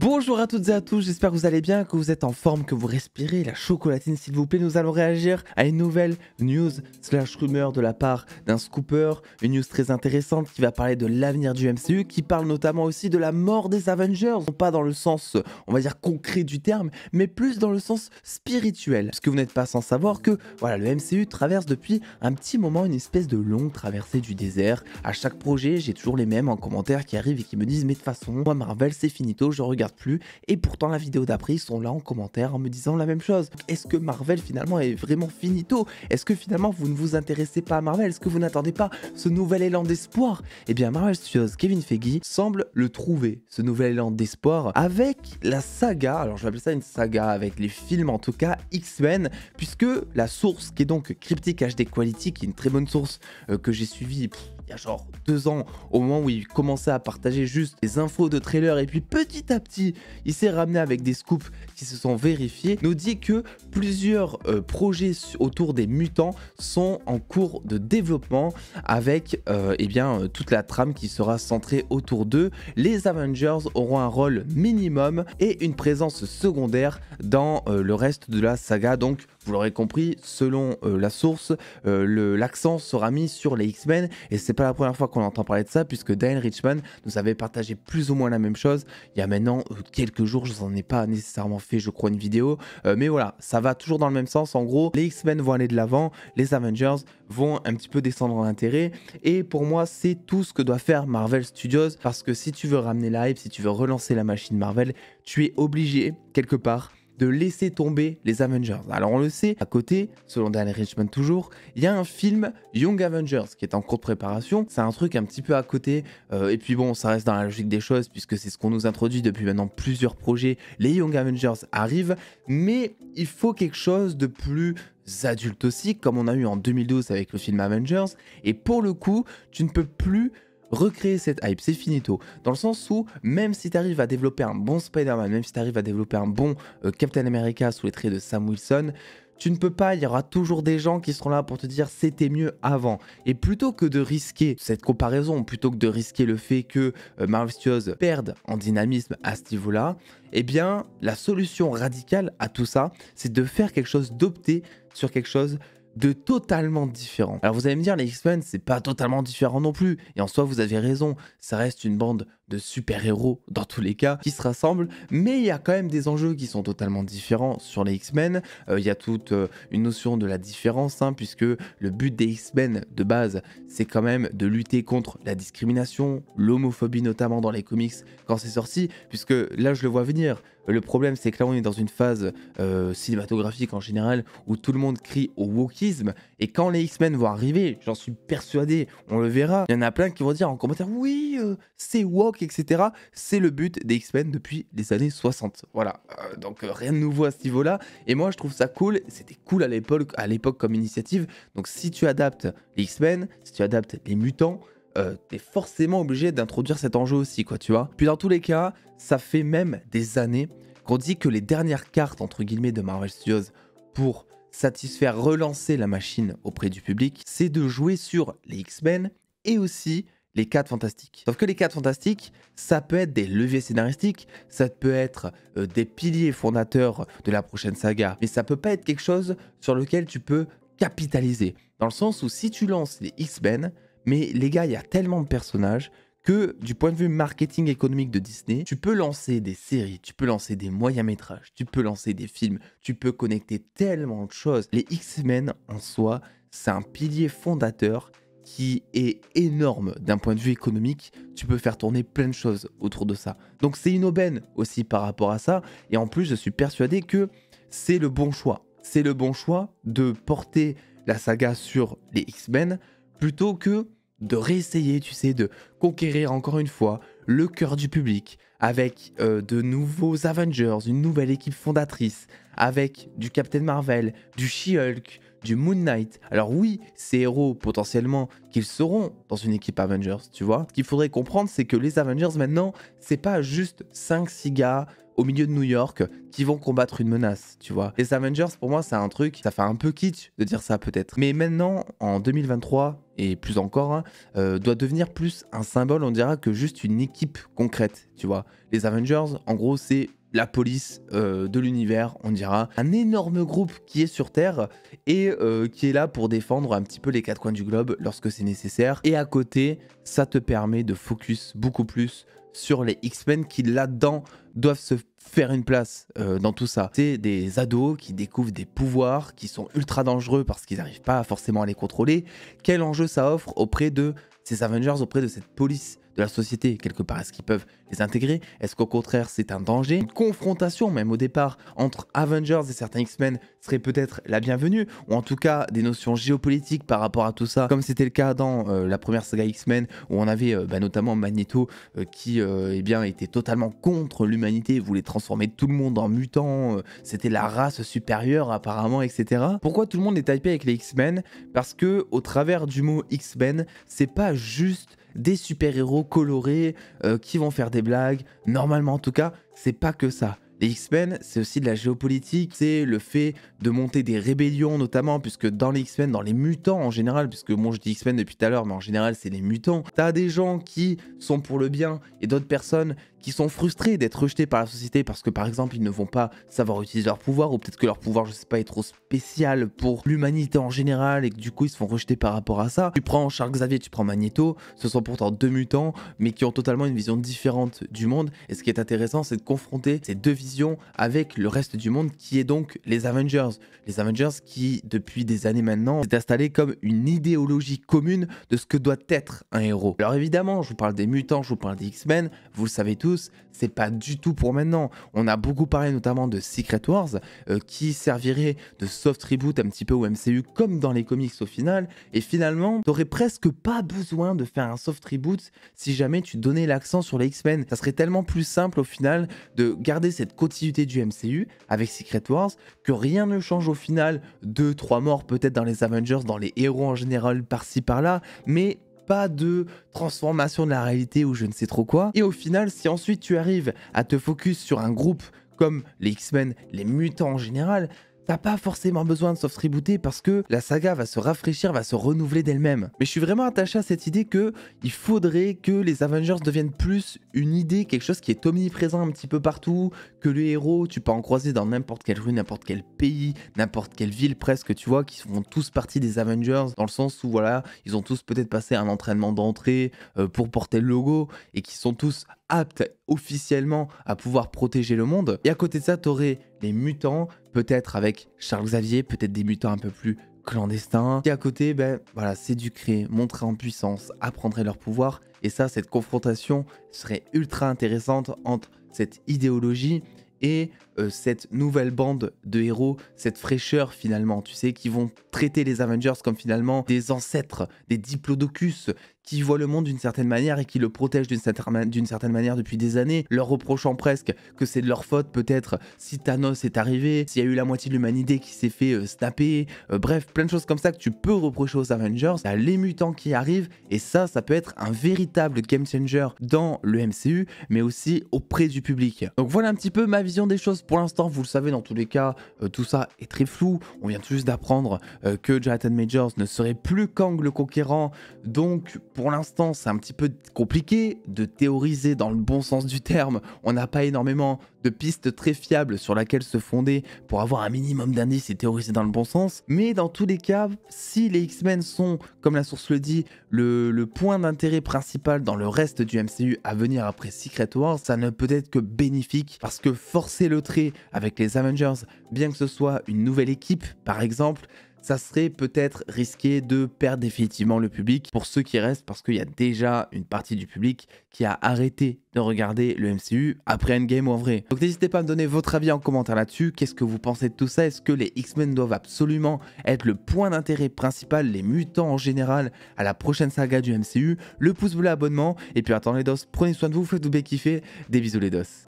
Bonjour à toutes et à tous, j'espère que vous allez bien, que vous êtes en forme, que vous respirez la chocolatine s'il vous plaît. Nous allons réagir à une nouvelle news slash rumeur de la part d'un scooper, une news très intéressante qui va parler de l'avenir du MCU, qui parle notamment aussi de la mort des Avengers, non pas dans le sens, on va dire concret du terme, mais plus dans le sens spirituel. Parce que vous n'êtes pas sans savoir que voilà, le MCU traverse depuis un petit moment une espèce de longue traversée du désert. À chaque projet, j'ai toujours les mêmes en commentaire qui arrivent et qui me disent mais de toute façon, moi Marvel c'est finito, je regarde plus, et pourtant la vidéo d'après ils sont là en commentaire en me disant la même chose. Est-ce que Marvel finalement est vraiment finito? Est-ce que finalement vous ne vous intéressez pas à Marvel? Est-ce que vous n'attendez pas ce nouvel élan d'espoir? Eh bien Marvel Studios, Kevin Feige semble le trouver, ce nouvel élan d'espoir, avec la saga, alors je vais appeler ça une saga, avec les films en tout cas X-Men, puisque la source qui est donc Cryptic HD Quality, qui est une très bonne source que j'ai suivie il y a genre 2 ans, au moment où il commençait à partager juste les infos de trailer, et puis petit à petit, il s'est ramené avec des scoops qui se sont vérifiés, nous dit que plusieurs projets autour des mutants sont en cours de développement, avec toute la trame qui sera centrée autour d'eux. Les Avengers auront un rôle minimum et une présence secondaire dans le reste de la saga, donc vous l'aurez compris, selon la source, l'accent sera mis sur les X-Men, et c'est pas la première fois qu'on entend parler de ça, puisque Daniel Richman nous avait partagé plus ou moins la même chose il y a maintenant quelques jours. Je n'en ai pas nécessairement fait, je crois, une vidéo, mais voilà, ça va toujours dans le même sens. En gros, les X-Men vont aller de l'avant, les Avengers vont un petit peu descendre en intérêt, et pour moi, c'est tout ce que doit faire Marvel Studios, parce que si tu veux ramener la hype, si tu veux relancer la machine Marvel, tu es obligé, quelque part, de laisser tomber les Avengers. Alors on le sait, à côté, selon Daniel Richman toujours, il y a un film Young Avengers qui est en cours de préparation. C'est un truc un petit peu à côté, et puis bon, ça reste dans la logique des choses, puisque c'est ce qu'on nous introduit depuis maintenant plusieurs projets. Les Young Avengers arrivent, mais il faut quelque chose de plus adulte aussi, comme on a eu en 2012 avec le film Avengers, et pour le coup, tu ne peux plus recréer cette hype, c'est finito. Dans le sens où, même si tu arrives à développer un bon Spider-Man, même si tu arrives à développer un bon Captain America sous les traits de Sam Wilson, tu ne peux pas, il y aura toujours des gens qui seront là pour te dire c'était mieux avant. Et plutôt que de risquer cette comparaison, plutôt que de risquer le fait que Marvel Studios perde en dynamisme à ce niveau-là, eh bien, la solution radicale à tout ça, c'est de faire quelque chose, d'opter sur quelque chose de totalement différent. Alors vous allez me dire, les X-Men, c'est pas totalement différent non plus. Et en soi, vous avez raison, ça reste une bande de super-héros dans tous les cas qui se rassemblent, mais il y a quand même des enjeux qui sont totalement différents sur les X-Men. Il y a toute une notion de la différence, puisque le but des X-Men de base, c'est quand même de lutter contre la discrimination, l'homophobie notamment dans les comics quand c'est sorti, puisque là je le vois venir. Le problème, c'est que là, on est dans une phase cinématographique en général où tout le monde crie au wokisme. Et quand les X-Men vont arriver, j'en suis persuadé, on le verra, il y en a plein qui vont dire en commentaire oui, c'est woke, etc. C'est le but des X-Men depuis les années 60. Voilà, donc rien de nouveau à ce niveau-là. Et moi, je trouve ça cool. C'était cool à l'époque comme initiative. Donc, si tu adaptes les X-Men, si tu adaptes les mutants, t'es forcément obligé d'introduire cet enjeu aussi, quoi, tu vois. Puis dans tous les cas, ça fait même des années qu'on dit que les dernières cartes, entre guillemets, de Marvel Studios pour satisfaire, relancer la machine auprès du public, c'est de jouer sur les X-Men et aussi les 4 Fantastiques. Sauf que les 4 Fantastiques, ça peut être des leviers scénaristiques, ça peut être des piliers fondateurs de la prochaine saga, mais ça peut pas être quelque chose sur lequel tu peux capitaliser. Dans le sens où si tu lances les X-Men, mais les gars, il y a tellement de personnages que du point de vue marketing économique de Disney, tu peux lancer des séries, tu peux lancer des moyens métrages, tu peux lancer des films, tu peux connecter tellement de choses. Les X-Men en soi, c'est un pilier fondateur qui est énorme d'un point de vue économique. Tu peux faire tourner plein de choses autour de ça. Donc c'est une aubaine aussi par rapport à ça. Et en plus, je suis persuadé que c'est le bon choix. C'est le bon choix de porter la saga sur les X-Men plutôt que de réessayer, tu sais, de conquérir encore une fois le cœur du public avec de nouveaux Avengers, une nouvelle équipe fondatrice, avec du Captain Marvel, du She-Hulk, du Moon Knight. Alors oui, ces héros, potentiellement, qu'ils seront dans une équipe Avengers, tu vois. Ce qu'il faudrait comprendre, c'est que les Avengers, maintenant, c'est pas juste 5-6 gars au milieu de New York qui vont combattre une menace, tu vois. Les Avengers, pour moi, c'est un truc, ça fait un peu kitsch de dire ça peut-être. Mais maintenant, en 2023, et plus encore, hein, doit devenir plus un symbole, on dira, que juste une équipe concrète, tu vois. Les Avengers, en gros, c'est la police de l'univers, on dira. Un énorme groupe qui est sur Terre et qui est là pour défendre un petit peu les quatre coins du globe lorsque c'est nécessaire. Et à côté, ça te permet de focus beaucoup plus sur les X-Men qui là-dedans doivent se faire une place dans tout ça. C'est des ados qui découvrent des pouvoirs qui sont ultra dangereux parce qu'ils n'arrivent pas forcément à les contrôler. Quel enjeu ça offre auprès de ces Avengers, auprès de cette police de la société quelque part? Est-ce qu'ils peuvent les intégrer? Est-ce qu'au contraire c'est un danger? Une confrontation même au départ entre Avengers et certains X-Men serait peut-être la bienvenue, ou en tout cas des notions géopolitiques par rapport à tout ça, comme c'était le cas dans la première saga X-Men où on avait notamment Magneto qui eh bien, était totalement contre l'humanité, voulait transformer tout le monde en mutant, c'était la race supérieure apparemment, etc. Pourquoi tout le monde est hypé avec les X-Men? Parce que au travers du mot X-Men, c'est pas juste des super-héros colorés qui vont faire des blagues. Normalement, en tout cas, c'est pas que ça. Les X-Men, c'est aussi de la géopolitique, c'est le fait de monter des rébellions notamment, puisque dans les X-Men, dans les mutants en général, puisque moi je dis X-Men depuis tout à l'heure, mais en général c'est les mutants, t'as des gens qui sont pour le bien et d'autres personnes qui sont frustrés d'être rejetés par la société parce que par exemple ils ne vont pas savoir utiliser leur pouvoir, ou peut-être que leur pouvoir, je sais pas, est trop spécial pour l'humanité en général et que du coup ils se font rejeter par rapport à ça. Tu prends Charles Xavier, tu prends Magneto, ce sont pourtant deux mutants mais qui ont totalement une vision différente du monde, et ce qui est intéressant c'est de confronter ces deux visions avec le reste du monde qui est donc les Avengers. Les Avengers qui depuis des années maintenant s'est installé comme une idéologie commune de ce que doit être un héros. Alors évidemment je vous parle des mutants, je vous parle des X-Men, vous le savez tous, c'est pas du tout pour maintenant. On a beaucoup parlé notamment de Secret Wars qui servirait de soft reboot un petit peu au MCU comme dans les comics au final, et finalement t'aurais presque pas besoin de faire un soft reboot si jamais tu donnais l'accent sur les X-Men. Ça serait tellement plus simple au final de garder cette continuité du MCU avec Secret Wars, que rien ne change au final. 2-3 morts peut-être dans les Avengers, dans les héros en général par-ci par-là, mais pas de transformation de la réalité ou je ne sais trop quoi. Et au final, si ensuite tu arrives à te focus sur un groupe comme les X-Men, les mutants en général, t'as pas forcément besoin de soft rebooter parce que la saga va se rafraîchir, va se renouveler d'elle-même. Mais je suis vraiment attaché à cette idée que il faudrait que les Avengers deviennent plus une idée, quelque chose qui est omniprésent un petit peu partout, que le héros, tu peux en croiser dans n'importe quelle rue, n'importe quel pays, n'importe quelle ville presque, tu vois, qui font tous partie des Avengers, dans le sens où voilà, ils ont tous peut-être passé un entraînement d'entrée pour porter le logo, et qui sont tous aptes officiellement à pouvoir protéger le monde. Et à côté de ça, t'aurais les mutants, peut-être avec Charles Xavier, peut-être des mutants un peu plus clandestins, qui à côté, ben voilà, s'éduqueraient, montreraient en puissance, apprendraient leur pouvoir. Et ça, cette confrontation serait ultra intéressante entre cette idéologie et cette nouvelle bande de héros, cette fraîcheur finalement, tu sais, qui vont traiter les Avengers comme finalement des ancêtres, des diplodocus, qui voient le monde d'une certaine manière et qui le protègent d'une certaine manière depuis des années, leur reprochant presque que c'est de leur faute peut-être si Thanos est arrivé, s'il y a eu la moitié de l'humanité qui s'est fait snapper, bref, plein de choses comme ça que tu peux reprocher aux Avengers. T'as les mutants qui arrivent, et ça peut être un véritable game changer dans le MCU, mais aussi auprès du public. Donc voilà un petit peu ma vision des choses. Pour l'instant, vous le savez, dans tous les cas, tout ça est très flou. On vient tout juste d'apprendre que Jonathan Majors ne serait plus Kang le Conquérant, donc pour l'instant, c'est un petit peu compliqué de théoriser dans le bon sens du terme. On n'a pas énormément de pistes très fiables sur laquelle se fonder pour avoir un minimum d'indices et théoriser dans le bon sens. Mais dans tous les cas, si les X-Men sont, comme la source le dit, le point d'intérêt principal dans le reste du MCU à venir après Secret Wars, ça ne peut être que bénéfique, parce que forcer le trait avec les Avengers, bien que ce soit une nouvelle équipe par exemple, ça serait peut-être risqué de perdre définitivement le public pour ceux qui restent, parce qu'il y a déjà une partie du public qui a arrêté de regarder le MCU après Endgame ou en vrai. Donc n'hésitez pas à me donner votre avis en commentaire là-dessus. Qu'est-ce que vous pensez de tout ça? Est-ce que les X-Men doivent absolument être le point d'intérêt principal, les mutants en général, à la prochaine saga du MCU? Le pouce bleu, abonnement, et puis attendez les dos, prenez soin de vous, faites-vous bien kiffer, des bisous les dos.